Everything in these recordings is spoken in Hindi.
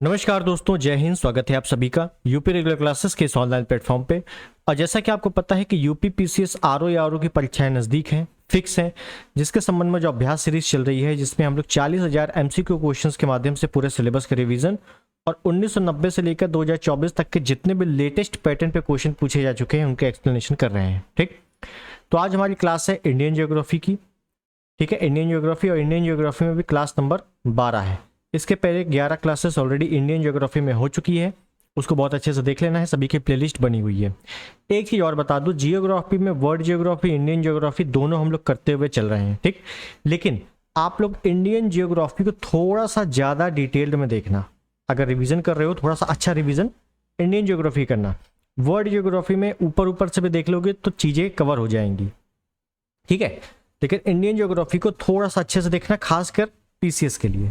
नमस्कार दोस्तों, जय हिंद। स्वागत है आप सभी का यूपी रेगुलर क्लासेस के इस ऑनलाइन प्लेटफॉर्म पे। और जैसा कि आपको पता है कि यूपी पीसीएस आरओ या आरओ की परीक्षाएं नज़दीक हैं, फिक्स हैं, जिसके संबंध में जो अभ्यास सीरीज चल रही है, जिसमें हम लोग 40,000 एमसीक्यू क्वेश्चंस के माध्यम से पूरे सिलेबस के रिवीजन और 1990 से लेकर 2024 तक के जितने भी लेटेस्ट पैटर्न पे क्वेश्चन पूछे जा चुके हैं उनके एक्सप्लेनेशन कर रहे हैं। ठीक, तो आज हमारी क्लास है इंडियन ज्योग्राफी की। ठीक है, इंडियन ज्योग्राफी, और इंडियन ज्योग्राफी में भी क्लास नंबर 12 है। इसके पहले 11 क्लासेस ऑलरेडी इंडियन ज्योग्राफी में हो चुकी है, उसको बहुत अच्छे से देख लेना है, सभी की प्लेलिस्ट बनी हुई है। एक चीज़ और बता दूं, जियोग्राफी में वर्ल्ड जियोग्राफी, इंडियन ज्योग्राफी दोनों हम लोग करते हुए चल रहे हैं। ठीक, लेकिन आप लोग इंडियन जियोग्राफी को थोड़ा सा ज़्यादा डिटेल्ड में देखना। अगर रिविजन कर रहे हो, थोड़ा सा अच्छा रिविजन इंडियन जियोग्राफी करना। वर्ल्ड जियोग्राफी में ऊपर ऊपर से भी देख लोगे तो चीज़ें कवर हो जाएंगी। ठीक है, लेकिन इंडियन ज्योग्राफी को थोड़ा सा अच्छे से देखना, खासकर पीसीएस के लिए,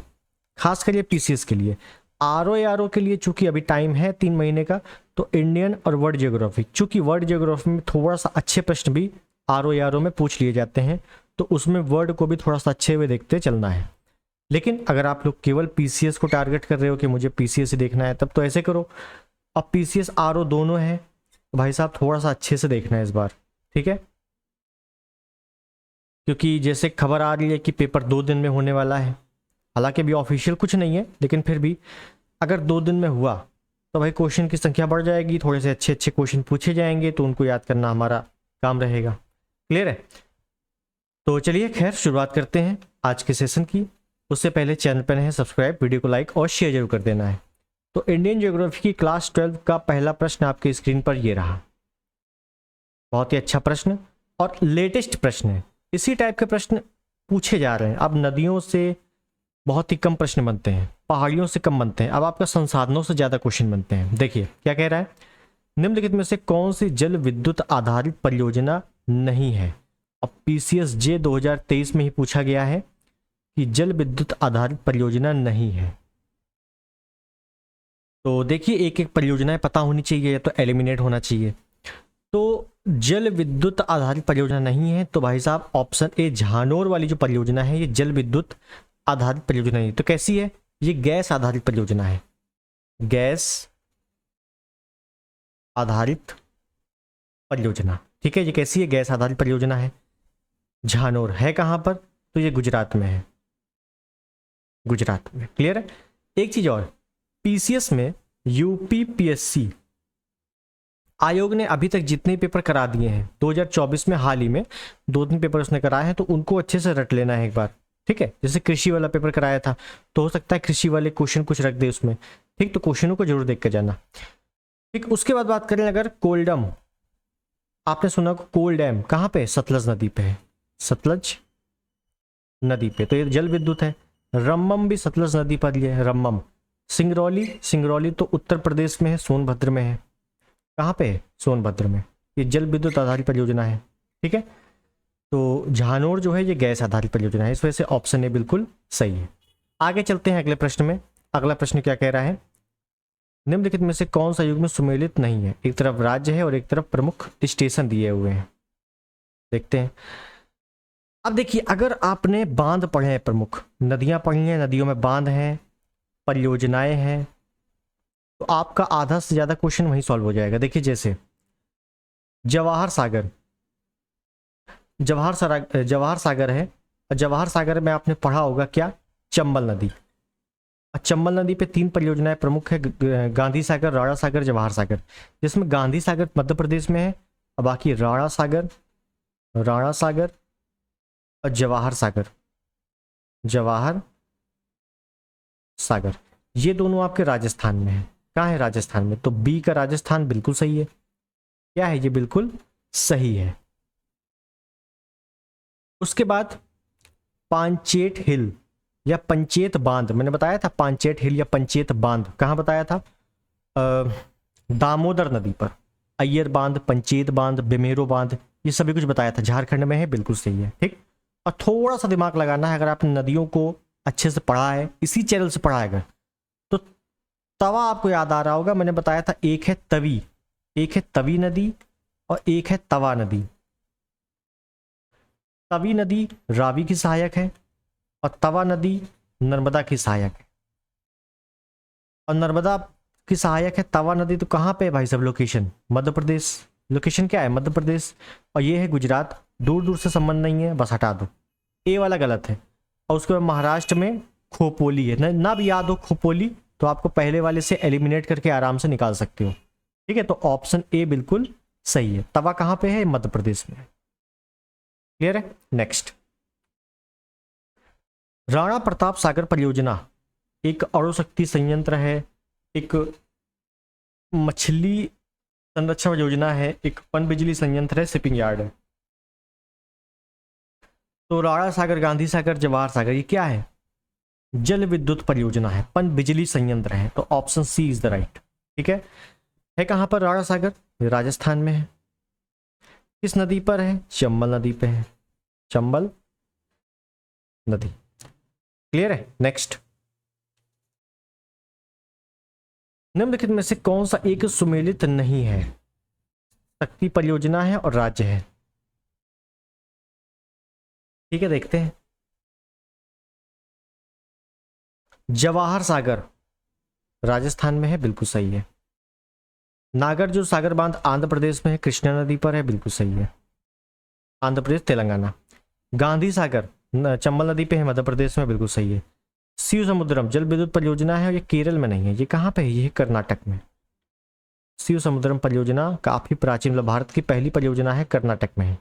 खासकर ये पीसीएस के लिए। आरओ के लिए चूंकि अभी टाइम है 3 महीने का, तो इंडियन और वर्ल्ड ज्योग्राफी, चूंकि वर्ल्ड ज्योग्राफी में थोड़ा सा अच्छे प्रश्न भी आरओ में पूछ लिए जाते हैं, तो उसमें वर्ल्ड को भी थोड़ा सा अच्छे हुए देखते चलना है। लेकिन अगर आप लोग केवल पीसीएस को टारगेट कर रहे हो कि मुझे पीसीएस ही देखना है, तब तो ऐसे करो। अब पीसीएस आरओ दोनों है, तो भाई साहब थोड़ा सा अच्छे से देखना है इस बार। ठीक है, क्योंकि जैसे खबर आ रही है कि पेपर 2 दिन में होने वाला है, हालांकि अभी ऑफिशियल कुछ नहीं है, लेकिन फिर भी अगर 2 दिन में हुआ तो भाई क्वेश्चन की संख्या बढ़ जाएगी, थोड़े से अच्छे अच्छे क्वेश्चन पूछे जाएंगे, तो उनको याद करना हमारा काम रहेगा। क्लियर है? तो चलिए खैर शुरुआत करते हैं आज के सेशन की। उससे पहले चैनल पर है सब्सक्राइब, वीडियो को लाइक और शेयर जरूर कर देना है। तो इंडियन ज्योग्राफी की क्लास 12 का पहला प्रश्न आपके स्क्रीन पर ये रहा। बहुत ही अच्छा प्रश्न और लेटेस्ट प्रश्न है। इसी टाइप के प्रश्न पूछे जा रहे हैं। अब नदियों से बहुत ही कम प्रश्न बनते हैं, पहाड़ियों से कम बनते हैं, अब आपका संसाधनों से ज़्यादा क्वेश्चन बनते हैं। देखिए क्या कह रहा है, निम्नलिखित में से कौन सी जल विद्युत आधारित परियोजना नहीं है। अब पीसीएस जे 2023 में ही पूछा गया है कि जल विद्युत आधारित परियोजना नहीं है। तो देखिए एक एक परियोजनाएं पता होनी चाहिए या तो एलिमिनेट होना चाहिए। तो जल विद्युत आधारित परियोजना नहीं है, तो भाई साहब ऑप्शन ए झानोर वाली जो परियोजना है, ये जल विद्युत आधारित परियोजना नहीं। तो कैसी है? ये गैस आधारित परियोजना है, गैस आधारित परियोजना। ठीक है, ये कैसी है? गैस आधारित परियोजना है। झानोर है कहां पर? तो ये गुजरात में है, गुजरात में। क्लियर है? एक चीज और, पीसीएस में यूपीपीएससी आयोग ने अभी तक जितने पेपर करा दिए हैं 2024 में, हाल ही में 2-3 पेपर उसने कराए हैं, तो उनको अच्छे से रट लेना है एक बार। ठीक है, जैसे कृषि वाला पेपर कराया था, तो हो सकता है कृषि वाले क्वेश्चन कुछ रख दे उसमें। ठीक, तो क्वेश्चनों को जरूर देख कर जाना। ठीक, उसके बाद बात करें अगर कोल्डम, आपने सुना कोल डैम कहाँ पे? सतलज नदी पे है, सतलज नदी पे, तो ये जल विद्युत है। रम्मम भी सतलज नदी पर ही है, रम्मम। सिंगरौली, सिंगरौली तो उत्तर प्रदेश में है, सोनभद्र में है। कहाँ पे है? सोनभद्र में। ये जल विद्युत आधारित परियोजना है। ठीक है, तो झानोर जो है ये गैस आधारित परियोजना है, इस वजह से ऑप्शन ए बिल्कुल सही है। आगे चलते हैं अगले प्रश्न में। अगला प्रश्न क्या कह रहा है, निम्नलिखित में से कौन सा युग्म सुमेलित नहीं है? एक तरफ राज्य है और एक तरफ प्रमुख स्टेशन दिए हुए हैं। देखते हैं। अब देखिए, अगर आपने बांध पढ़े हैं, प्रमुख नदियां पढ़ी हैं, नदियों में बांध हैं, परियोजनाएं हैं, तो आपका आधा से ज्यादा क्वेश्चन वहीं सॉल्व हो जाएगा। देखिए जैसे जवाहर सागर, जवाहर सागर है, जवाहर सागर में आपने पढ़ा होगा क्या? चंबल नदी। चंबल नदी पे 3 परियोजनाएं प्रमुख है, गांधी सागर, राणा सागर, जवाहर सागर, जिसमें गांधी सागर मध्य प्रदेश में है, और बाकी राणा सागर, राणा सागर और जवाहर सागर, जवाहर सागर, ये दोनों आपके राजस्थान में है। कहाँ है? राजस्थान में। तो बी का राजस्थान बिल्कुल सही है। क्या है? ये बिल्कुल सही है। उसके बाद पांचेत हिल या पंचेत बांध, मैंने बताया था पांचेत हिल या पंचेत बांध कहाँ बताया था? दामोदर नदी पर। अय्यर बांध, पंचेत बांध, बेमेरो बांध, ये सभी कुछ बताया था, झारखंड में है, बिल्कुल सही है। ठीक, और थोड़ा सा दिमाग लगाना है, अगर आपने नदियों को अच्छे से पढ़ा है, इसी चैनल से पढ़ा है अगर, तो तवा आपको याद आ रहा होगा। मैंने बताया था एक है तवी, एक है तवी नदी और एक है तवा नदी। तवी नदी रावी की सहायक है और तवा नदी नर्मदा की सहायक है। और नर्मदा की सहायक है तवा नदी। तो कहाँ पे है भाई सब लोकेशन? मध्य प्रदेश। लोकेशन क्या है? मध्य प्रदेश। और ये है गुजरात। दूर दूर से संबंध नहीं है, बस हटा दो, ए वाला गलत है। और उसके बाद महाराष्ट्र में खोपोली है, ना भी याद हो खोपोली तो आपको पहले वाले से एलिमिनेट करके आराम से निकाल सकते हो। ठीक है, तो ऑप्शन ए बिल्कुल सही है। तवा कहाँ पे है? मध्य प्रदेश में। क्लियर है? नेक्स्ट, राणा प्रताप सागर परियोजना एक अणुशक्ति संयंत्र है, एक मछली संरक्षण योजना है, एक पनबिजली संयंत्र है, शिपिंग यार्ड है। तो राणा सागर, गांधी सागर, जवाहर सागर ये क्या है? जल विद्युत परियोजना है, पनबिजली संयंत्र है। तो option C is the right. ठीक है कहां पर राणा सागर? राजस्थान में है। किस नदी पर है? चंबल नदी पे है, चंबल नदी। क्लियर है? नेक्स्ट, निम्नलिखित में से कौन सा एक सुमेलित नहीं है? शक्ति परियोजना है और राज्य है। ठीक है, देखते हैं। जवाहर सागर राजस्थान में है, बिल्कुल सही है। नागार्जुन सागर बांध आंध्र प्रदेश में है, कृष्णा नदी पर है, बिल्कुल सही है। आंध्र प्रदेश, तेलंगाना। गांधी सागर चंबल नदी पे है, मध्य प्रदेश में, बिल्कुल सही है। शिव समुद्रम जल विद्युत परियोजना है और ये केरल में नहीं है। ये कहाँ पे है? ये कर्नाटक में। शिव समुद्रम परियोजना काफी प्राचीन, मतलब भारत की पहली परियोजना है, कर्नाटक में है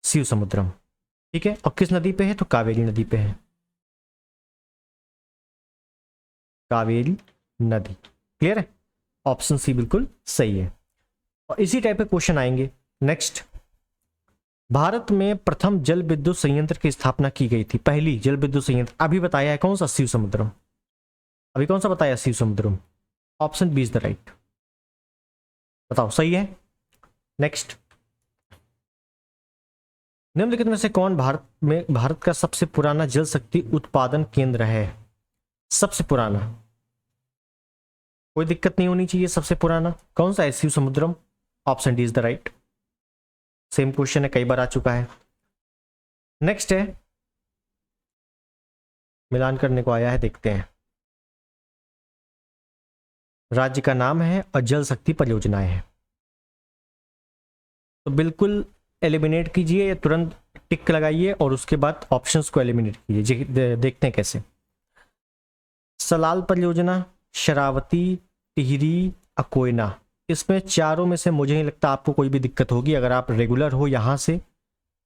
शिव समुद्रम। ठीक है, और किस नदी पे है? तो कावेरी नदी पे है, कावेरी नदी। क्लियर है? ऑप्शन सी बिल्कुल सही है। और इसी टाइप के क्वेश्चन आएंगे। नेक्स्ट, भारत में प्रथम जल विद्युत संयंत्र की स्थापना की गई थी। पहली जल विद्युत संयंत्र अभी बताया है कौन सा? शिव समुद्रम। अभी कौन सा बताया? Shiva Samudram. Option B is the right. बताओ सही है? नेक्स्ट, निम्नलिखित में से कौन भारत का सबसे पुराना जल शक्ति उत्पादन केंद्र है? सबसे पुराना, कोई दिक्कत नहीं होनी चाहिए। सबसे पुराना कौन सा है? Shiva Samudram. Option D is the right. Same question है, कई बार आ चुका है। नेक्स्ट है, मिलान करने को आया है, देखते हैं। राज्य का नाम है और जल शक्ति परियोजनाएं हैं। तो बिल्कुल एलिमिनेट कीजिए या तुरंत टिक लगाइए और उसके बाद ऑप्शंस को एलिमिनेट कीजिए। देखते हैं कैसे। सलाल परियोजना, शरावती, टिहरी, अकोयना। इसमें चारों में से मुझे नहीं लगता आपको कोई भी दिक्कत होगी। अगर आप रेगुलर हो, यहाँ से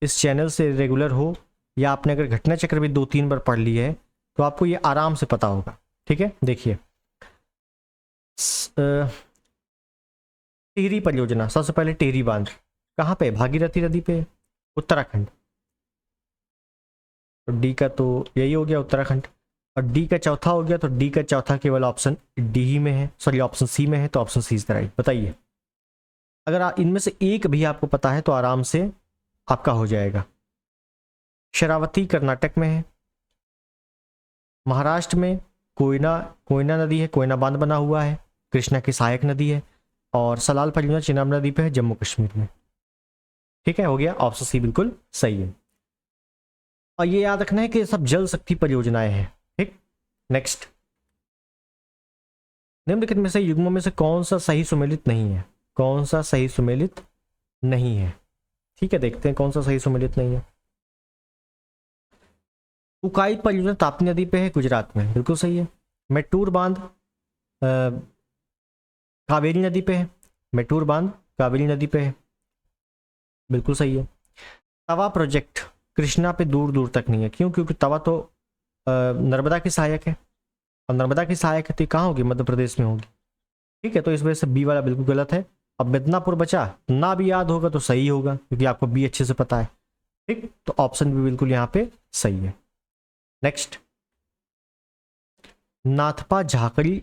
इस चैनल से रेगुलर हो, या आपने अगर घटना चक्र भी 2-3 बार पढ़ ली है तो आपको ये आराम से पता होगा। ठीक है, देखिए टिहरी परियोजना, सबसे पहले टिहरी बांध कहाँ पे? भागीरथी नदी पे, उत्तराखंड। डी का तो यही हो गया, उत्तराखंड। और डी का चौथा हो गया, तो डी का चौथा केवल ऑप्शन डी ही में है, सॉरी ऑप्शन सी में है। तो option C is the right. बताइए, अगर इनमें से एक भी आपको पता है तो आराम से आपका हो जाएगा। शरावती कर्नाटक में है, महाराष्ट्र में कोयना नदी है, कोयना बांध बना हुआ है, कृष्णा की सहायक नदी है। और सलाल परियोजना चिनाब नदी पे है, जम्मू कश्मीर में। ठीक है, हो गया। ऑप्शन सी बिल्कुल सही है। और ये याद रखना है कि सब जल शक्ति परियोजनाएं हैं। ठीक, नेक्स्ट, निम्नलिखित में से युग्मों में से कौन सा सही सुमेलित नहीं है? कौन सा सही सुमेलित नहीं है? ठीक है, देखते हैं कौन सा सही सुमेलित नहीं है। उकाई परियोजना ताप्ती नदी पे है, गुजरात में, बिल्कुल सही है। मेट्टूर बांध कावेरी नदी पे है, मेट्टूर बांध कावेरी नदी पे है, बिल्कुल सही है। तवा प्रोजेक्ट कृष्णा पे दूर दूर तक नहीं है। क्यों? क्योंकि तवा तो नर्मदा की सहायक है, और नर्मदा की सहायक है तो कहाँ होगी? मध्य प्रदेश में होगी। ठीक है, तो इस वजह से बी वाला बिल्कुल गलत है। अब मिदनापुर बचा, ना भी याद होगा तो सही होगा क्योंकि आपको बी अच्छे से पता है। ठीक, तो ऑप्शन भी बिल्कुल यहाँ पे सही है। नेक्स्ट, नाथपा झाकड़ी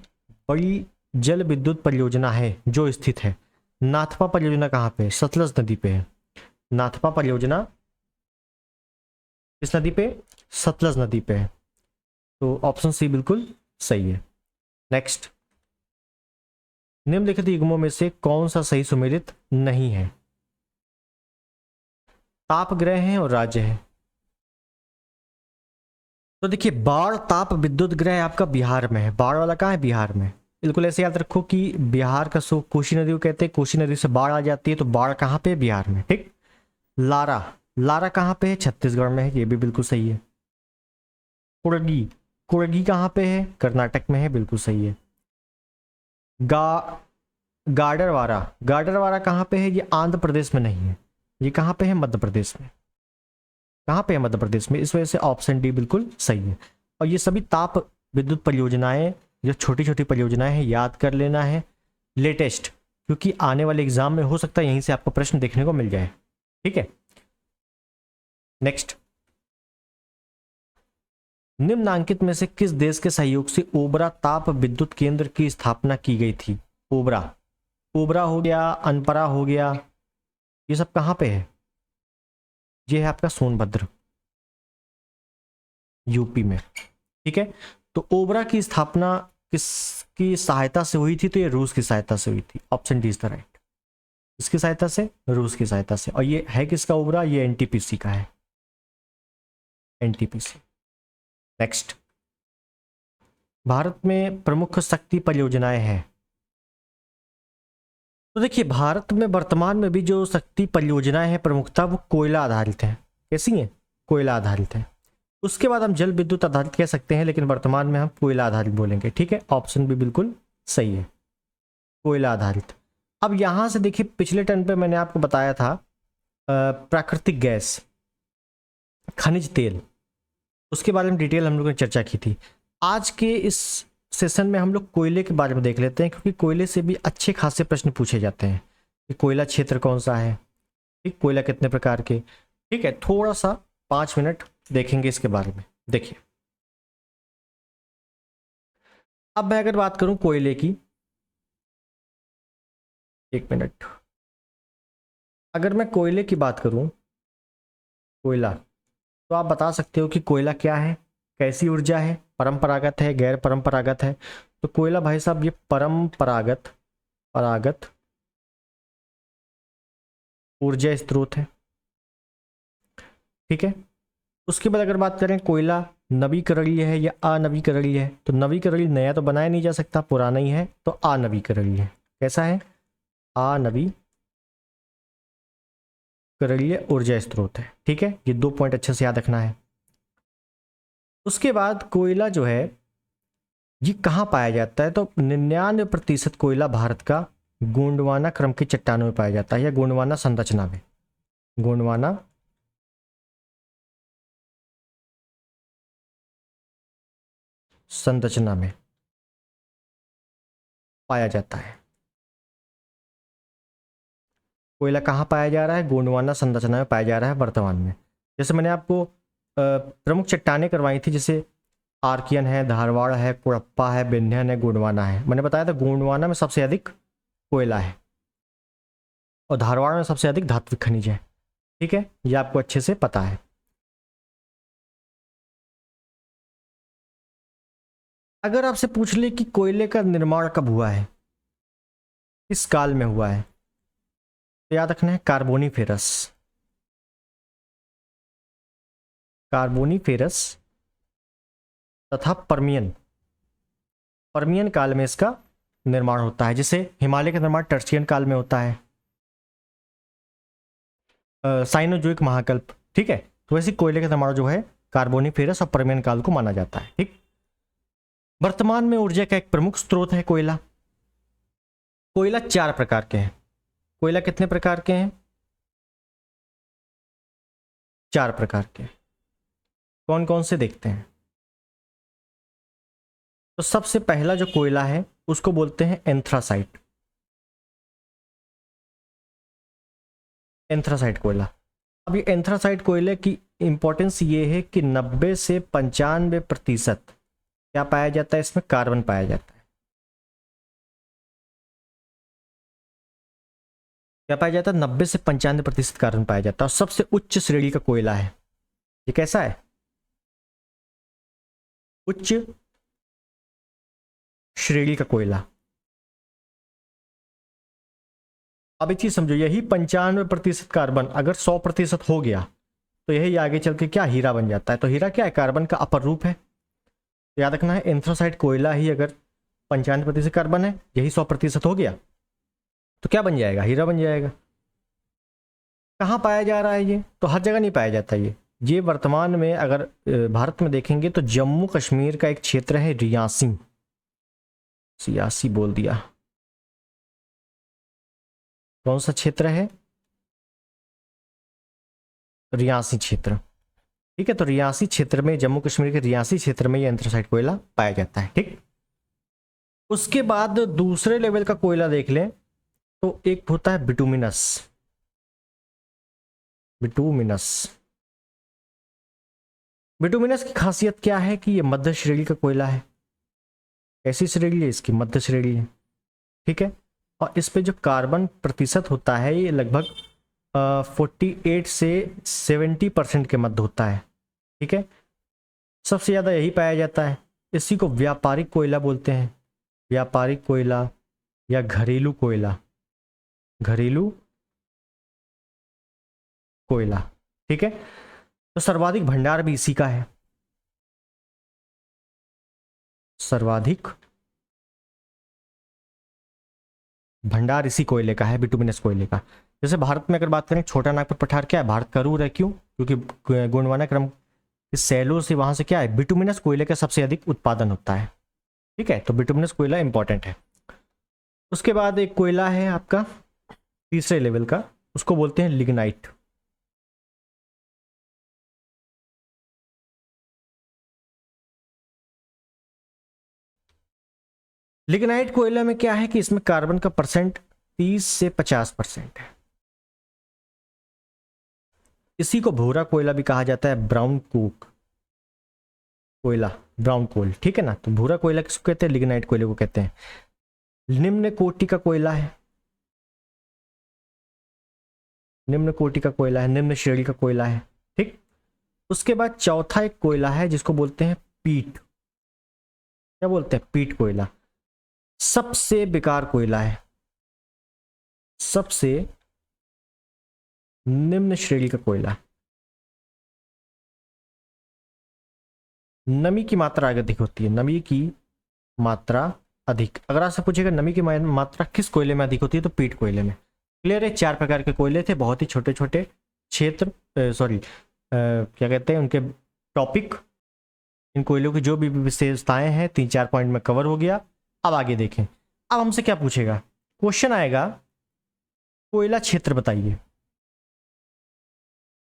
बड़ी जल विद्युत परियोजना है जो स्थित है। नाथपा परियोजना कहाँ पे? सतलज नदी पे है। नाथपा परियोजना किस नदी पे? सतलज नदी पे है। तो ऑप्शन सी बिल्कुल सही है। नेक्स्ट, निम्नलिखित युग्मों में से कौन सा सही सुमेलित नहीं है? ताप ग्रह है और राज्य है। तो देखिए बाढ़ ताप विद्युत ग्रह आपका बिहार में है। बाढ़ वाला कहाँ है? बिहार में। बिल्कुल ऐसे याद रखो कि बिहार का सो कोसी नदी को कहते हैं, कोसी नदी से बाढ़ आ जाती है, तो बाढ़ कहाँ पे है? बिहार में। ठीक। लारा, लारा कहाँ पे है? छत्तीसगढ़ में है, ये भी बिल्कुल सही है। कुर्गी, कुर्गी कहाँ पे है? कर्नाटक में है, बिल्कुल सही है। गाडरवारा, गाडरवारा कहाँ पे है? ये आंध्र प्रदेश में नहीं है, ये कहाँ पे है? मध्य प्रदेश में। कहाँ पे है? मध्य प्रदेश में। इस वजह से ऑप्शन डी बिल्कुल सही है। और ये सभी ताप विद्युत परियोजनाएं, जो छोटी छोटी परियोजनाएं हैं, याद कर लेना है लेटेस्ट, क्योंकि आने वाले एग्जाम में हो सकता है यहीं से आपको प्रश्न देखने को मिल जाए। ठीक है, नेक्स्ट। निम्नांकित में से किस देश के सहयोग से ओबरा ताप विद्युत केंद्र की स्थापना की गई थी? ओबरा, ओबरा हो गया, अनपरा हो गया, ये सब कहाँ पे है? ये है आपका सोनभद्र, यूपी में। ठीक है, तो ओबरा की स्थापना किसकी सहायता से हुई थी? तो ये रूस की सहायता से हुई थी। Option D is the right. किसकी सहायता से? रूस की सहायता से। और ये है किसका ओबरा? ये एनटीपीसी का है, एनटीपीसी। नेक्स्ट। भारत में प्रमुख शक्ति परियोजनाएं हैं। तो देखिए भारत में वर्तमान में भी जो शक्ति परियोजनाएं हैं प्रमुखता वो कोयला आधारित हैं। कैसी हैं? कोयला आधारित है। उसके बाद हम जल विद्युत आधारित कह सकते हैं, लेकिन वर्तमान में हम कोयला आधारित बोलेंगे। ठीक है, ऑप्शन भी बिल्कुल सही है, कोयला आधारित। अब यहां से देखिए पिछले टर्न पे मैंने आपको बताया था प्राकृतिक गैस, खनिज तेल, उसके बारे में डिटेल हम लोगों ने चर्चा की थी। आज के इस सेशन में हम लोग कोयले के बारे में देख लेते हैं, क्योंकि कोयले से भी अच्छे खासे प्रश्न पूछे जाते हैं कि कोयला क्षेत्र कौन सा है, ठीक, कोयला कितने प्रकार के। ठीक है, थोड़ा सा 5 मिनट देखेंगे इसके बारे में। देखिए अब मैं अगर बात करूं कोयले की, 1 मिनट, अगर मैं कोयले की बात करूं, कोयला, तो आप बता सकते हो कि कोयला क्या है, कैसी ऊर्जा है, परंपरागत है, गैर परंपरागत है। तो कोयला भाई साहब ये परंपरागत परागत ऊर्जा स्रोत है। ठीक है, उसके बाद अगर बात करें कोयला नवीकरणीय है या अनवीकरणीय है, तो नवीकरणीय नया तो बनाया नहीं जा सकता, पुराना ही है, तो अनवीकरणीय है। कैसा है? अनवीकरणीय ऊर्जा स्रोत है। ठीक है, ये 2 पॉइंट अच्छे से याद रखना है। उसके बाद कोयला जो है ये कहाँ पाया जाता है? तो 99% कोयला भारत का गोंडवाना क्रम की चट्टानों में पाया जाता है, या गोंडवाना संरचना में, गोंडवाना संरचना में पाया जाता है। कोयला कहाँ पाया जा रहा है? गोंडवाना संरचना में पाया जा रहा है वर्तमान में। जैसे मैंने आपको प्रमुख चट्टानें करवाई थी, जैसे आर्कियन है, धारवाड़ है, कुड़प्पा है, विंध्यन है, गोंडवाना है। मैंने बताया था गोंडवाना में सबसे अधिक कोयला है और धारवाड़ में सबसे अधिक धात्विक खनिज है। ठीक है, ये आपको अच्छे से पता है। अगर आपसे पूछ ले कि कोयले का निर्माण कब हुआ है, किस काल में हुआ है, तो याद रखना है कार्बोनीफेरस, कार्बोनीफेरस तथा पर्मियन, पर्मियन काल में इसका निर्माण होता है। जैसे हिमालय का निर्माण टर्शियन काल में होता है, साइनोजोइक महाकल्प। ठीक है, तो वैसे कोयले का निर्माण जो है कार्बोनीफेरस और पर्मियन काल को माना जाता है। ठीक, वर्तमान में ऊर्जा का एक प्रमुख स्रोत है कोयला। कोयला 4 प्रकार के हैं। कोयला कितने प्रकार के हैं? 4 प्रकार के। कौन कौन से देखते हैं? तो सबसे पहला जो कोयला है उसको बोलते हैं एंथ्रासाइट, एंथ्रासाइट कोयला। अब ये एंथ्रासाइट कोयले की इंपॉर्टेंस ये है कि 90 से 95% क्या पाया जाता है? इसमें कार्बन पाया जाता है। क्या पाया जाता है? 90 से 95% कार्बन पाया जाता है, और सबसे उच्च श्रेणी का कोयला है। ये कैसा है? उच्च श्रेणी का कोयला। अब एक चीज समझो, यही 95% कार्बन अगर 100% हो गया तो यही आगे चल के क्या हीरा बन जाता है। तो हीरा क्या है, कार्बन का अपर रूप है। तो याद रखना है एंथ्रासाइट कोयला ही अगर 95% कार्बन है, यही 100% हो गया तो क्या बन जाएगा, हीरा बन जाएगा। कहाँ पाया जा रहा है ये, तो हर जगह नहीं पाया जाता ये वर्तमान में अगर भारत में देखेंगे तो जम्मू कश्मीर का एक क्षेत्र है रियासी, सियासी बोल दिया, कौन सा क्षेत्र है, रियासी क्षेत्र। ठीक है, तो रियासी क्षेत्र में, जम्मू कश्मीर के रियासी क्षेत्र में ये एंथ्रासाइट कोयला पाया जाता है। ठीक, उसके बाद दूसरे लेवल का कोयला देख लें तो एक होता है बिटुमिनस। बिटुमिनस बिटुमिनस की खासियत क्या है कि ये मध्य श्रेणी का कोयला है। ऐसी श्रेणी है इसकी, मध्य श्रेणी है। ठीक है, और इस पे जो कार्बन प्रतिशत होता है ये लगभग 48 से 70% के मध्य होता है। ठीक है, सबसे ज़्यादा यही पाया जाता है। इसी को व्यापारिक कोयला बोलते हैं, व्यापारिक कोयला या घरेलू कोयला, घरेलू कोयला। ठीक है, तो सर्वाधिक भंडार भी इसी का है, सर्वाधिक भंडार इसी कोयले का है, बिटुमिनस कोयले का। जैसे भारत में अगर बात करें, छोटा नागपुर पठार क्या है, भारत का रूर है। क्यों? क्योंकि गोंडवाना क्रम इस सैलों से वहां से क्या है, बिटुमिनस कोयले का सबसे अधिक उत्पादन होता है। ठीक है, तो बिटुमिनस कोयला इंपॉर्टेंट है। उसके बाद एक कोयला है आपका तीसरे लेवल का, उसको बोलते हैं लिग्नाइट। लिग्नाइट कोयला में क्या है कि इसमें कार्बन का परसेंट 30 से 50% है। इसी को भूरा कोयला भी कहा जाता है, ब्राउन कोक कोयला, ब्राउन कोल। ठीक है ना, तो भूरा कोयला किसको कहते हैं, लिग्नाइट कोयले को कहते हैं। निम्न कोटि का कोयला है, निम्न कोटि का कोयला है, निम्न श्रेणी का कोयला है। ठीक, उसके बाद चौथा एक कोयला है जिसको बोलते हैं पीट। क्या बोलते हैं, पीट कोयला। सबसे बेकार कोयला है, सबसे निम्न श्रेणी का कोयला। नमी की मात्रा अधिक होती है, नमी की मात्रा अधिक। अगर आपसे पूछेगा नमी की मात्रा किस कोयले में अधिक होती है, तो पीट कोयले में। क्लियर है, 4 प्रकार के कोयले थे, बहुत ही छोटे छोटे क्षेत्र, सॉरी क्या कहते हैं उनके टॉपिक। इन कोयलों की जो भी विशेषताएं हैं 3-4 पॉइंट में कवर हो गया। अब आगे देखें, अब हमसे क्या पूछेगा, क्वेश्चन आएगा कोयला क्षेत्र बताइए,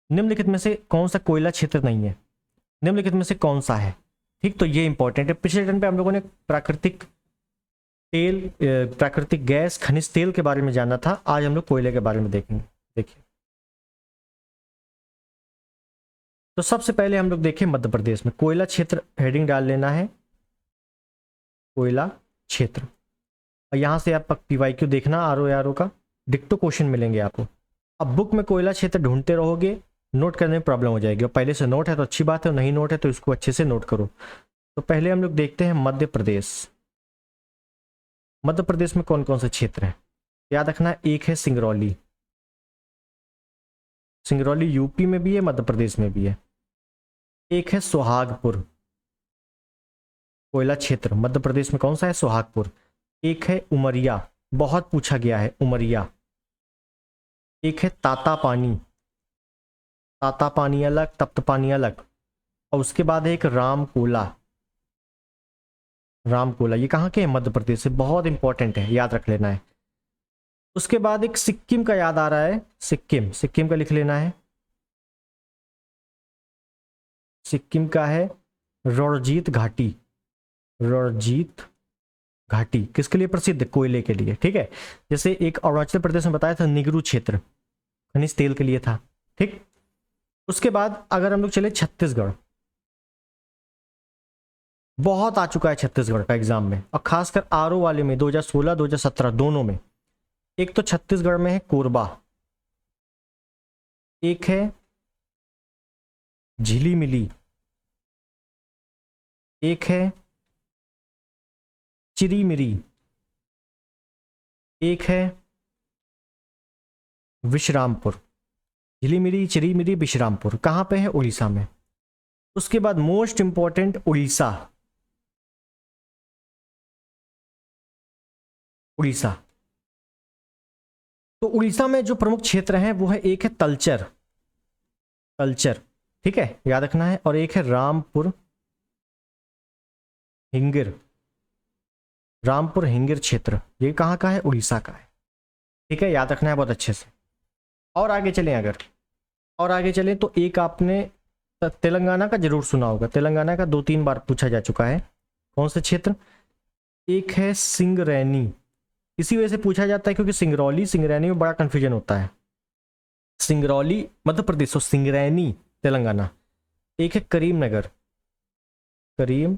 निम्नलिखित में से कौन सा कोयला क्षेत्र नहीं है, निम्नलिखित में से कौन सा है। ठीक, तो ये इंपॉर्टेंट है। पिछले टर्न पे हम लोगों ने प्राकृतिक तेल, प्राकृतिक गैस, खनिज तेल के बारे में जाना था, आज हम लोग कोयले के बारे में देखेंगे। देखिए, तो सबसे पहले हम लोग देखें मध्य प्रदेश में कोयला क्षेत्र, हेडिंग डाल लेना है कोयला क्षेत्र। और यहां से आप PYQ देखना, RO का डिक्टो क्वेश्चन मिलेंगे आपको। अब बुक में कोयला क्षेत्र ढूंढते रहोगे, नोट करने में प्रॉब्लम हो जाएगी। और पहले से नोट है तो अच्छी बात है, नहीं नोट है तो इसको अच्छे से नोट करो। तो पहले हम लोग देखते हैं मध्य प्रदेश। मध्य प्रदेश में कौन कौन से क्षेत्र हैं, याद रखना। एक है सिंगरौली, सिंगरौली यूपी में भी है, मध्य प्रदेश में भी है। एक है सोहागपुर, कोयला क्षेत्र मध्य प्रदेश में कौन सा है, सोहागपुर। एक है उमरिया, बहुत पूछा गया है उमरिया। एक है तातापानी, तातापानी अलग, तप्तपानी अलग। और उसके बाद है एक रामकोला, रामकोला ये कहाँ के है, मध्य प्रदेश से, बहुत इंपॉर्टेंट है, याद रख लेना है। उसके बाद एक सिक्किम का याद आ रहा है, सिक्किम, सिक्किम का लिख लेना है। सिक्किम का है रोरजीत घाटी, रोरजीत घाटी किसके लिए प्रसिद्ध, कोयले के लिए। ठीक है, जैसे एक अरुणाचल प्रदेश में बताया था निगरू क्षेत्र, खनिज तेल के लिए था। ठीक, उसके बाद अगर हम लोग चले छत्तीसगढ़, बहुत आ चुका है छत्तीसगढ़ का एग्जाम में, और खासकर RO वाले में 2016 2017 दोनों में। एक तो छत्तीसगढ़ में है कोरबा, एक है झिलीमिली, एक है चिरीमिरी, एक है विश्रामपुर। झिलीमिली, चिरीमिरी, विश्रामपुर कहाँ पे है? उड़ीसा में। उसके बाद मोस्ट इंपॉर्टेंट उड़ीसा, उड़ीसा। तो उड़ीसा में जो प्रमुख क्षेत्र हैं वो है, एक है तलचर, तलचर, ठीक है, याद रखना है, और एक है रामपुर हिंगिर, रामपुर हिंगिर क्षेत्र। ये कहाँ का है? उड़ीसा का है, ठीक है, याद रखना है बहुत अच्छे से। और आगे चलें, अगर और आगे चलें तो एक आपने तेलंगाना का जरूर सुना होगा। तेलंगाना का 2-3 बार पूछा जा चुका है। कौन से क्षेत्र? एक है सिंगरैनी, इसी वजह से पूछा जाता है क्योंकि सिंगरौली सिंगरैनी में बड़ा कंफ्यूजन होता है। सिंगरौली मध्य प्रदेश और सिंगरैनी तेलंगाना। एक है करीम नगर, करीम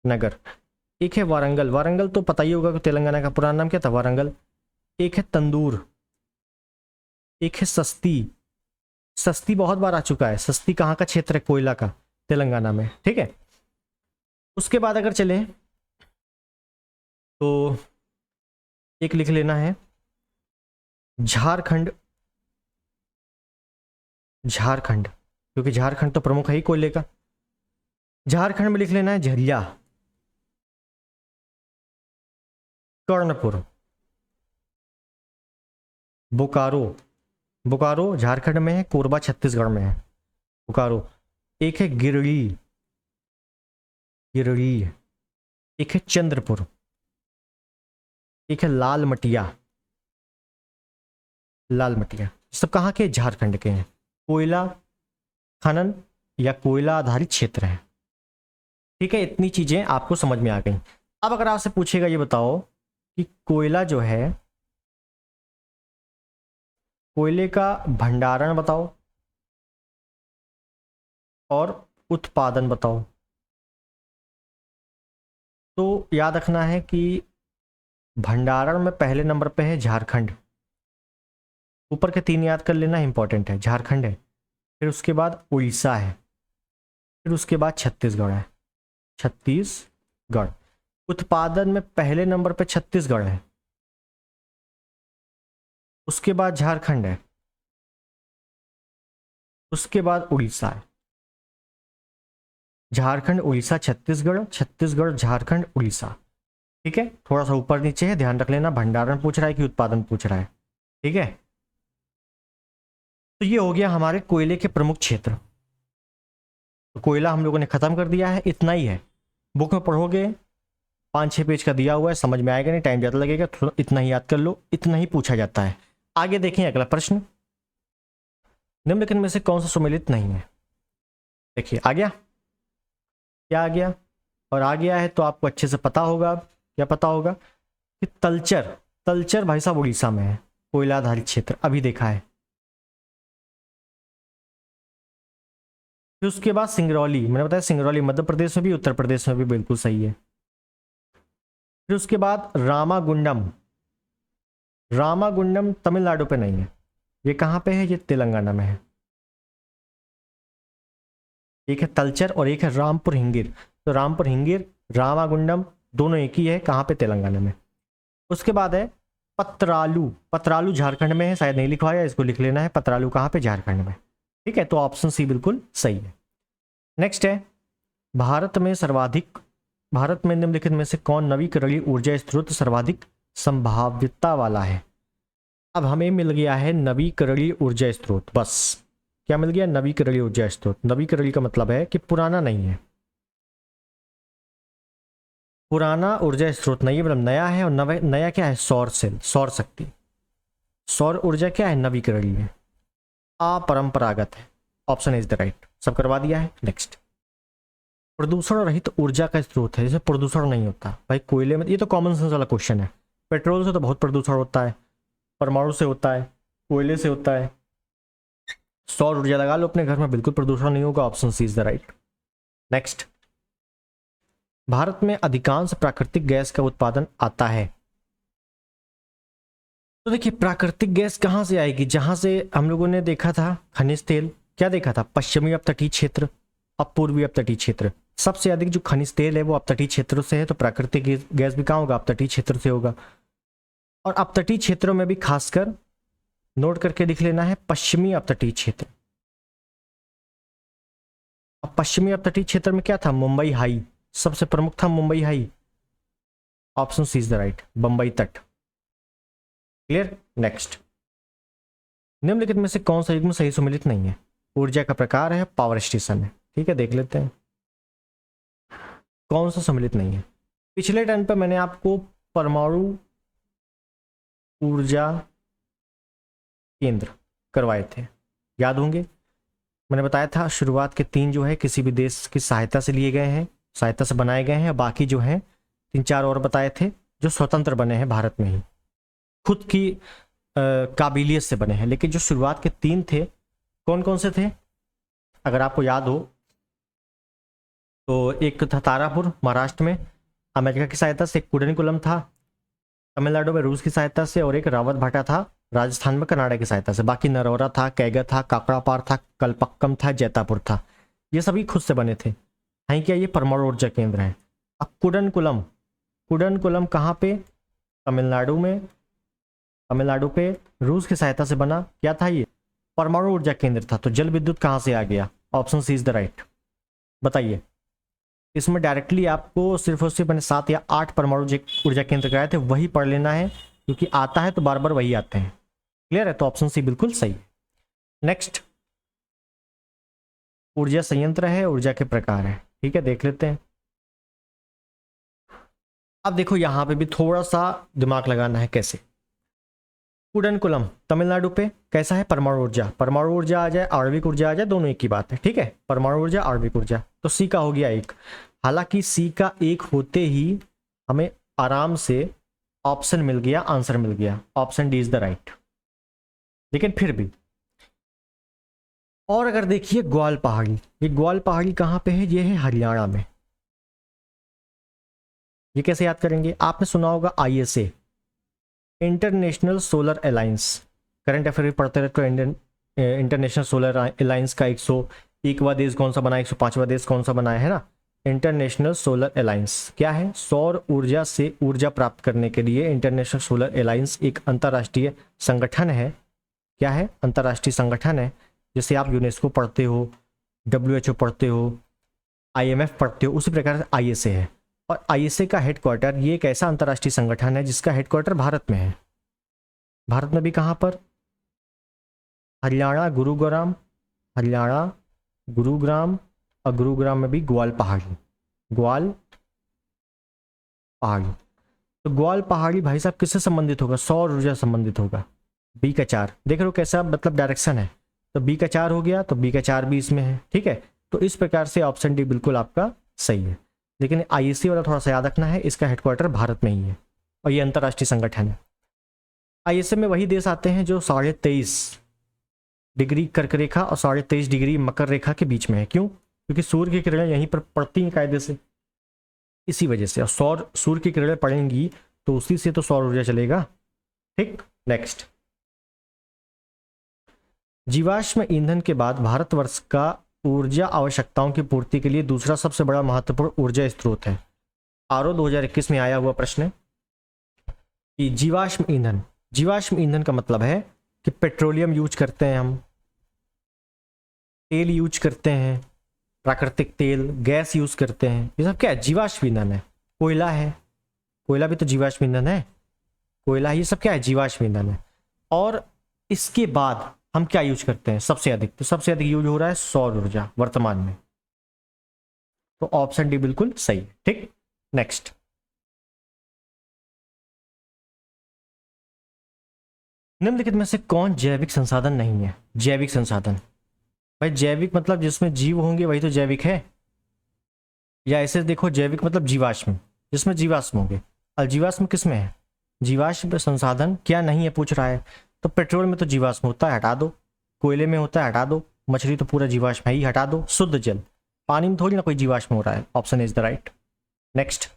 नगर। एक है वारंगल, वारंगल तो पता ही होगा कि तेलंगाना का पुराना नाम क्या था, वारंगल। एक है तंदूर, एक है सस्ती, सस्ती बहुत बार आ चुका है। सस्ती कहाँ का क्षेत्र है? कोयला का, तेलंगाना में, ठीक है। उसके बाद अगर चलें तो एक लिख लेना है झारखंड, झारखंड, क्योंकि झारखंड तो प्रमुख है ही कोयले का। झारखंड में लिख लेना है झरिया, कर्णपुर, बोकारो, बोकारो झारखंड में है, कोरबा छत्तीसगढ़ में है, बोकारो। एक है गिरडी, गिरडी। एक है चंद्रपुर, एक है लाल मटिया, लाल मटिया। सब कहाँ के? झारखंड के हैं। कोयला खनन या कोयला आधारित क्षेत्र है, ठीक है। इतनी चीजें आपको समझ में आ गई। अब अगर आपसे पूछेगा ये बताओ कि कोयला जो है, कोयले का भंडारण बताओ और उत्पादन बताओ, तो याद रखना है कि भंडारण में पहले नंबर पे है झारखंड। ऊपर के 3 याद कर लेना, इंपॉर्टेंट है। झारखंड है, फिर उसके बाद उड़ीसा है, फिर उसके बाद छत्तीसगढ़ है, छत्तीसगढ़। उत्पादन में पहले नंबर पे छत्तीसगढ़ है, उसके बाद झारखंड है, उसके बाद उड़ीसा है। झारखंड, उड़ीसा, छत्तीसगढ़, छत्तीसगढ़, झारखंड, उड़ीसा, ठीक है। थोड़ा सा ऊपर नीचे है, ध्यान रख लेना। भंडारण पूछ रहा है कि उत्पादन पूछ रहा है, ठीक है। तो ये हो गया हमारे कोयले के प्रमुख क्षेत्र। तो कोयला हम लोगों ने खत्म कर दिया है, इतना ही है। बुक में पढ़ोगे 5-6 पेज का दिया हुआ है, समझ में आएगा नहीं, टाइम ज़्यादा लगेगा, थोड़ा इतना ही याद कर लो, इतना ही पूछा जाता है। आगे देखें अगला प्रश्न, निम्नलिखित में से कौन सा सुमेलित नहीं है? देखिए आ गया, क्या आ गया? और आ गया है तो आपको अच्छे से पता होगा। क्या पता होगा? कि तलचर, तलचर भाई साहब उड़ीसा में है, कोयला आधारित क्षेत्र, अभी देखा है। फिर उसके बाद सिंगरौली, मैंने बताया सिंगरौली मध्य प्रदेश में भी, उत्तर प्रदेश में भी, बिल्कुल सही है। फिर उसके बाद रामागुंडम, रामागुंडम तमिलनाडु पे नहीं है, ये कहाँ पे है? ये तेलंगाना में है। एक है तलचर और एक है रामपुर हिंगिर। तो रामपुर हिंगिर, रामागुंडम दोनों एक ही है, कहाँ पे? तेलंगाना में। उसके बाद है पतरालू, पतरालू झारखंड में है, शायद नहीं लिखवाया, इसको लिख लेना है। पतरालू कहाँ पे? झारखंड में, ठीक है। तो ऑप्शन सी बिल्कुल सही है। नेक्स्ट है भारत में निम्नलिखित में से कौन नवीकरणीय ऊर्जा स्रोत सर्वाधिक संभाव्यता वाला है? अब हमें मिल गया है नवीकरणीय ऊर्जा स्रोत, बस क्या मिल गया? नवीकरणीय ऊर्जा स्रोत। नवीकरणीय का मतलब है कि पुराना नहीं है, पुराना ऊर्जा स्रोत नहीं है, मतलब नया है। और नया क्या है? सौर सेल, सौर शक्ति, सौर ऊर्जा क्या है? नवीकरणीय है, अपरंपरागत है। Option is the right. सब करवा दिया है। नेक्स्ट, प्रदूषण रहित ऊर्जा का स्रोत है जिसमें प्रदूषण नहीं होता। भाई कोयले में, ये तो कॉमन सेंस वाला क्वेश्चन है। पेट्रोल से तो बहुत प्रदूषण होता है, परमाणु से होता है, कोयले से होता है। सौर ऊर्जा लगा लो अपने घर में, बिल्कुल प्रदूषण नहीं होगा। Option C is the right. Next, Bharat में अधिकांश प्राकृतिक गैस का उत्पादन आता है। तो देखिए प्राकृतिक गैस कहाँ से आएगी? जहां से हम लोगों ने देखा था खनिज तेल, क्या देखा था? पश्चिमी अपतटीय क्षेत्र, अब पूर्वी अपतटीय क्षेत्र। सबसे अधिक जो खनिज तेल है वो अपतटीय क्षेत्रों से है, तो प्राकृतिक गैस भी कहाँ होगा? अपतटीय क्षेत्र से होगा। और अपतटीय क्षेत्रों में भी खासकर नोट करके लिख लेना है पश्चिमी अपतटीय क्षेत्र। अब पश्चिमी अपतटीय क्षेत्र में क्या था, मुंबई हाई, सबसे प्रमुख था Mumbai High. Option C is the right, Bombay तट। क्लियर। नेक्स्ट, निम्नलिखित में से कौन सा युग्म सही सुमेलित नहीं है। ऊर्जा का प्रकार है, पावर स्टेशन है। ठीक है, देख लेते हैं कौन सा सम्मिलित नहीं है। पिछले टर्न पर मैंने आपको परमाणु ऊर्जा केंद्र करवाए थे, याद होंगे। मैंने बताया था शुरुआत के 3 जो है किसी भी देश की सहायता से लिए गए हैं, सहायता से बनाए गए हैं। बाकी जो हैं 3-4 और बताए थे जो स्वतंत्र बने हैं भारत में ही, खुद की काबिलियत से बने हैं। लेकिन जो शुरुआत के 3 थे, कौन कौन से थे अगर आपको याद हो तो, एक था तारापुर महाराष्ट्र में अमेरिका की सहायता से, एक कुडनकुलम था तमिलनाडु में रूस की सहायता से, और एक रावत भाटा था राजस्थान में कनाडा की सहायता से। बाकी नरौरा था, कैगा था, काकड़ापार था, कलपक्कम था, जैतापुर था। ये सभी खुद से बने थे। हाई क्या ये परमाणु ऊर्जा केंद्र है। अब कुडनकुलम, कुडनकुलम कहाँ पे, तमिलनाडु में, तमिलनाडु पे रूस की सहायता से बना। क्या था ये, परमाणु ऊर्जा केंद्र था। तो जल विद्युत कहाँ से आ गया, option C is the right. बताइए, इसमें डायरेक्टली आपको सिर्फ और सिर्फ मैंने 7 या 8 परमाणु ऊर्जा केंद्र कराए थे, वही पढ़ लेना है, क्योंकि आता है तो बार बार वही आते हैं। क्लियर है, तो ऑप्शन सी बिल्कुल सही है। नेक्स्ट, ऊर्जा संयंत्र है, ऊर्जा के प्रकार है। ठीक है, देख लेते हैं। अब देखो यहां पे भी थोड़ा सा दिमाग लगाना है। कैसे, कुडनकुलम तमिलनाडु पे कैसा है, परमाणु ऊर्जा। परमाणु ऊर्जा आ जाए, आणविक ऊर्जा आ जाए, दोनों एक ही बात है। ठीक है, परमाणु ऊर्जा, आणविक ऊर्जा, तो सी का हो गया 1। हालांकि सी का 1 होते ही हमें आराम से ऑप्शन मिल गया, आंसर मिल गया, option D is the right. लेकिन फिर भी, और अगर देखिए ग्वाल पहाड़ी, ये ग्वाल पहाड़ी कहाँ पे है, ये है हरियाणा में। ये कैसे याद करेंगे, आपने सुना होगा ISA, international solar alliance. Current affair भी पढ़ते रहते हो। इंटरनेशनल सोलर अलायंस का 101वां देश कौन सा बना, 105वां देश कौन सा बनाया है ना। इंटरनेशनल सोलर अलायंस क्या है, सौर ऊर्जा से ऊर्जा प्राप्त करने के लिए इंटरनेशनल सोलर अलायंस एक अंतर्राष्ट्रीय संगठन है। क्या है, अंतर्राष्ट्रीय संगठन है। जैसे आप यूनेस्को पढ़ते हो, WHO पढ़ते हो, IMF पढ़ते हो, उसी प्रकार से ISA है। और ISA का हेडक्वार्टर, ये एक ऐसा अंतर्राष्ट्रीय संगठन है जिसका हेडक्वार्टर भारत में है। भारत में भी कहाँ पर, हरियाणा गुरुग्राम, हरियाणा गुरुग्राम, और गुरुग्राम में भी ग्वाल पहाड़ी, ग्वाल पहाड़ी। तो ग्वाल पहाड़ी भाई साहब किससे संबंधित होगा, सौर ऊर्जा संबंधित होगा। बी का 4 देख रहे हो कैसा मतलब डायरेक्शन है, तो बी का 4 हो गया, तो बी का 4 भी इसमें है। ठीक है, तो इस प्रकार से ऑप्शन डी बिल्कुल आपका सही है। लेकिन ISA वाला थोड़ा सा याद रखना है, इसका हेडक्वार्टर भारत में ही है और ये अंतर्राष्ट्रीय संगठन है। ISA में वही देश आते हैं जो 23.5 डिग्री कर्क रेखा और 23.5 डिग्री मकर रेखा के बीच में है। क्यों, क्योंकि सूर्य की किरणें यहीं पर पड़ती हैं कायदे से, इसी वजह से। और सूर्य की किरणें पड़ेंगी तो उसी से तो सौर ऊर्जा चलेगा। ठीक, नेक्स्ट, जीवाश्म ईंधन के बाद भारतवर्ष का ऊर्जा आवश्यकताओं की पूर्ति के लिए दूसरा सबसे बड़ा महत्वपूर्ण ऊर्जा स्रोत है। RO 2021 में आया हुआ प्रश्न है कि जीवाश्म ईंधन, जीवाश्म ईंधन का मतलब है कि पेट्रोलियम यूज करते हैं हम, तेल यूज करते हैं, प्राकृतिक तेल, गैस यूज करते हैं, ये सब क्या है, जीवाश्म ईंधन है। कोयला है, कोयला भी तो जीवाश्म ईंधन है, कोयला, ये सब क्या है, जीवाश्म ईंधन है। और इसके बाद हम क्या यूज करते हैं सबसे अधिक, तो सबसे अधिक यूज हो रहा है सौर ऊर्जा वर्तमान में। तो ऑप्शन डी बिल्कुल सही है। ठीक, नेक्स्ट, निम्नलिखित में से कौन जैविक संसाधन नहीं है। जैविक संसाधन, भाई जैविक मतलब जिसमें जीव होंगे वही तो जैविक है, या ऐसे देखो जैविक मतलब जीवाश्म, जिसमें जीवाश्म होंगे। और जीवाश्म किस में है, जीवाश्म संसाधन क्या नहीं है पूछ रहा है। तो पेट्रोल में तो जीवाश्म होता है, हटा दो। कोयले में होता है, हटा दो। मछली तो पूरा जीवाश्म है ही, हटा दो। शुद्ध जल, पानी में थोड़ी ना कोई जीवाश्म हो रहा है। Option is the right. Next,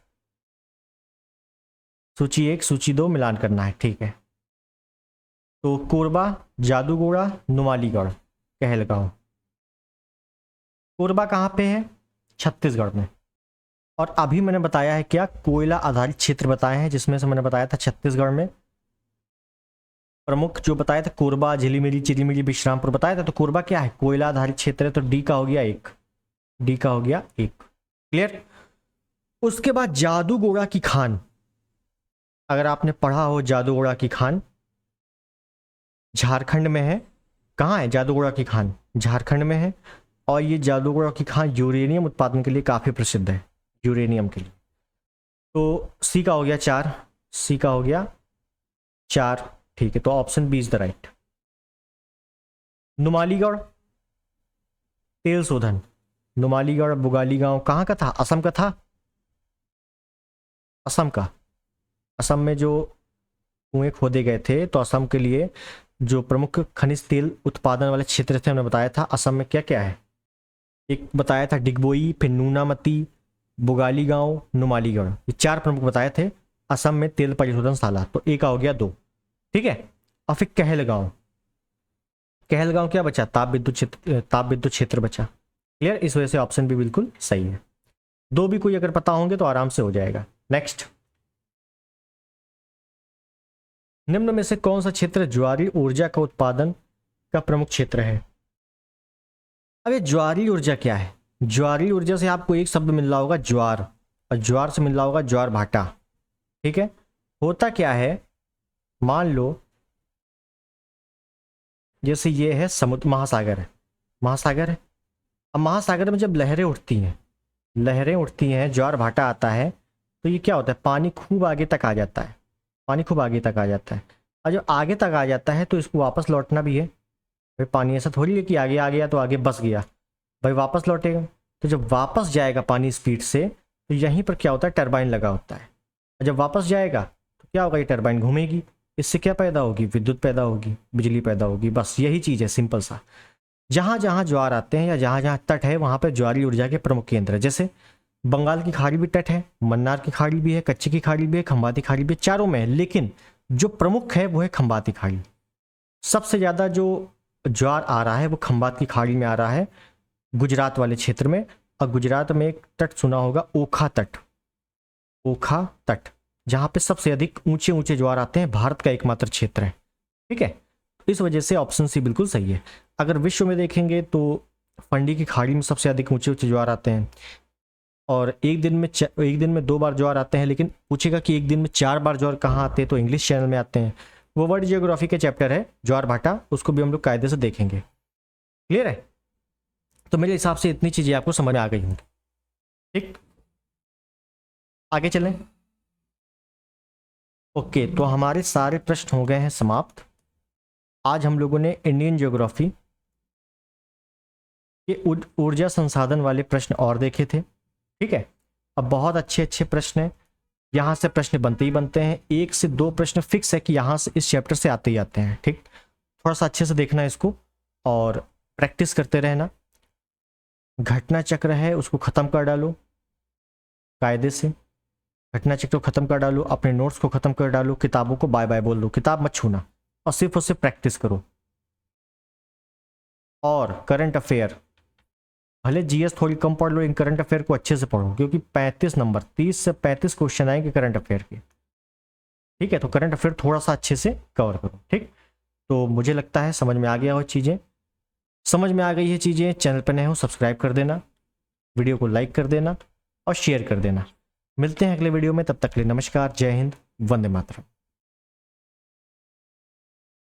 सूची 1 सूची 2 मिलान करना है। ठीक है, तो कोरबा, जादूगोड़ा, नुमालीगढ़, कहलगांव। कोरबा कहाँ पे है, छत्तीसगढ़ में। और अभी मैंने बताया है क्या, कोयला आधारित क्षेत्र बताए हैं, जिसमें से मैंने बताया था छत्तीसगढ़ में। प्रमुख जो बताया था कोरबा, झिलीमिली, चिलीमिली, विश्रामपुर बताया था। तो कोरबा क्या है, कोयला आधारित क्षेत्र है, तो डी का हो गया एक, डी का हो गया एक। क्लियर। उसके बाद जादूगोड़ा की खान, अगर आपने पढ़ा हो जादूगोड़ा की खान, झारखंड में है। कहाँ है जादूगोड़ा की खान, झारखंड में है। और ये जादूगोड़ा की खान यूरेनियम उत्पादन के लिए काफी प्रसिद्ध है, यूरेनियम के लिए। तो सी का हो गया 4, सी का हो गया 4। ठीक है, तो option B is the right. Numaligarh तेल शोधन, नुमालीगढ़ बुगाली गांव कहाँ का था, असम का था, असम का। असम में जो कुएं खोदे गए थे, तो असम के लिए जो प्रमुख खनिज तेल उत्पादन वाले क्षेत्र थे, हमने बताया था असम में क्या क्या है। एक बताया था डिगबोई, फिर नूनामती, बुगाली गांव, नुमालीगढ़, ये 4 प्रमुख बताए थे असम में तेल परिशोधनशाला। तो ए का हो गया 2। ठीक है। और फिर कहलगांव, कहलगांव क्या बचा, ताप विद्युत क्षेत्र बचा। क्लियर। इस वजह से ऑप्शन भी बिल्कुल सही है। 2 भी कोई अगर पता होंगे तो आराम से हो जाएगा। नेक्स्ट, निम्न में से कौन सा क्षेत्र ज्वारीय ऊर्जा का उत्पादन का प्रमुख क्षेत्र है। अब ये ज्वारीय ऊर्जा क्या है, ज्वारीय ऊर्जा से आपको एक शब्द मिल रहा होगा ज्वार, और ज्वार से मिल रहा होगा ज्वार भाटा। ठीक है। होता क्या है, मान लो जैसे ये है समुद्र, महासागर है, महासागर है। अब महासागर में जब लहरें उठती हैं, लहरें उठती हैं, ज्वार भाटा आता है, तो ये क्या होता है, पानी खूब आगे तक आ जाता है, पानी खूब आगे तक आ जाता है। और जब आगे तक आ जाता है तो इसको वापस लौटना भी है। भाई पानी ऐसा थोड़ी है कि आगे आ गया तो आगे बस गया, भाई वापस लौटेगा। तो जब वापस जाएगा पानी स्पीड से, तो यहीं पर क्या होता है, टरबाइन लगा होता है। और जब वापस जाएगा तो क्या होगा, ये टरबाइन घूमेगी, इससे क्या पैदा होगी, विद्युत पैदा होगी, बिजली पैदा होगी। बस यही चीज़ है, सिंपल सा। जहाँ जहाँ ज्वार आते हैं या जहाँ जहाँ तट है, वहाँ पर ज्वारीय ऊर्जा के प्रमुख केंद्र है। जैसे बंगाल की खाड़ी भी तट है, मन्नार की खाड़ी भी है, कच्ची की खाड़ी भी है, खंबाती खाड़ी भी है, चारों में है। लेकिन जो प्रमुख है वो है खंबाती खाड़ी। सबसे ज़्यादा जो ज्वार आ रहा है वो खंबात की खाड़ी में आ रहा है, गुजरात वाले क्षेत्र में। और गुजरात में एक तट सुना होगा, ओखा तट, ओखा तट, जहाँ पे सबसे अधिक ऊंचे ऊंचे ज्वार आते हैं, भारत का एकमात्र क्षेत्र है। ठीक है। इस वजह से ऑप्शन सी बिल्कुल सही है। अगर विश्व में देखेंगे तो फंडी की खाड़ी में सबसे अधिक ऊंचे ऊंचे ज्वार आते हैं, और एक दिन में 2 बार ज्वार आते हैं। लेकिन पूछेगा कि एक दिन में 4 बार ज्वार कहाँ आते हैं, तो इंग्लिश चैनल में आते हैं। वो वर्ल्ड जियोग्राफी के चैप्टर है ज्वार भाटा, उसको भी हम लोग कायदे से देखेंगे। क्लियर है। तो मेरे हिसाब से इतनी चीजें आपको समझ में आ गई होंगी। ठीक, आगे चलें। ओके, तो हमारे सारे प्रश्न हो गए हैं समाप्त। आज हम लोगों ने इंडियन ज्योग्राफी के ऊर्जा संसाधन वाले प्रश्न और देखे थे। ठीक है। अब बहुत अच्छे अच्छे प्रश्न हैं, यहाँ से प्रश्न बनते ही बनते हैं। 1 से 2 प्रश्न फिक्स है कि यहाँ से इस चैप्टर से आते ही आते हैं। ठीक, थोड़ा सा अच्छे से देखना इसको और प्रैक्टिस करते रहना। घटना चक्र है उसको ख़त्म कर डालो कायदे से, घटना चक्र को ख़त्म कर डालो, अपने नोट्स को ख़त्म कर डालो, किताबों को बाय बाय बोल दो, किताब मत छूना और सिर्फ उससे प्रैक्टिस करो। और करंट अफेयर, भले जीएस थोड़ी कम पढ़ लो, इन करंट अफेयर को अच्छे से पढ़ो, क्योंकि 35 नंबर 30 से 35 क्वेश्चन आएंगे करंट अफेयर के। ठीक है, तो करंट अफेयर थोड़ा सा अच्छे से कवर करो। ठीक, तो मुझे लगता है समझ में आ गया हो चीज़ें, समझ में आ गई है चीज़ें। चैनल पर नए हो सब्सक्राइब कर देना, वीडियो को लाइक कर देना और शेयर कर देना। मिलते हैं अगले वीडियो में, तब तक के लिए नमस्कार, जय हिंद, वंदे मातरम।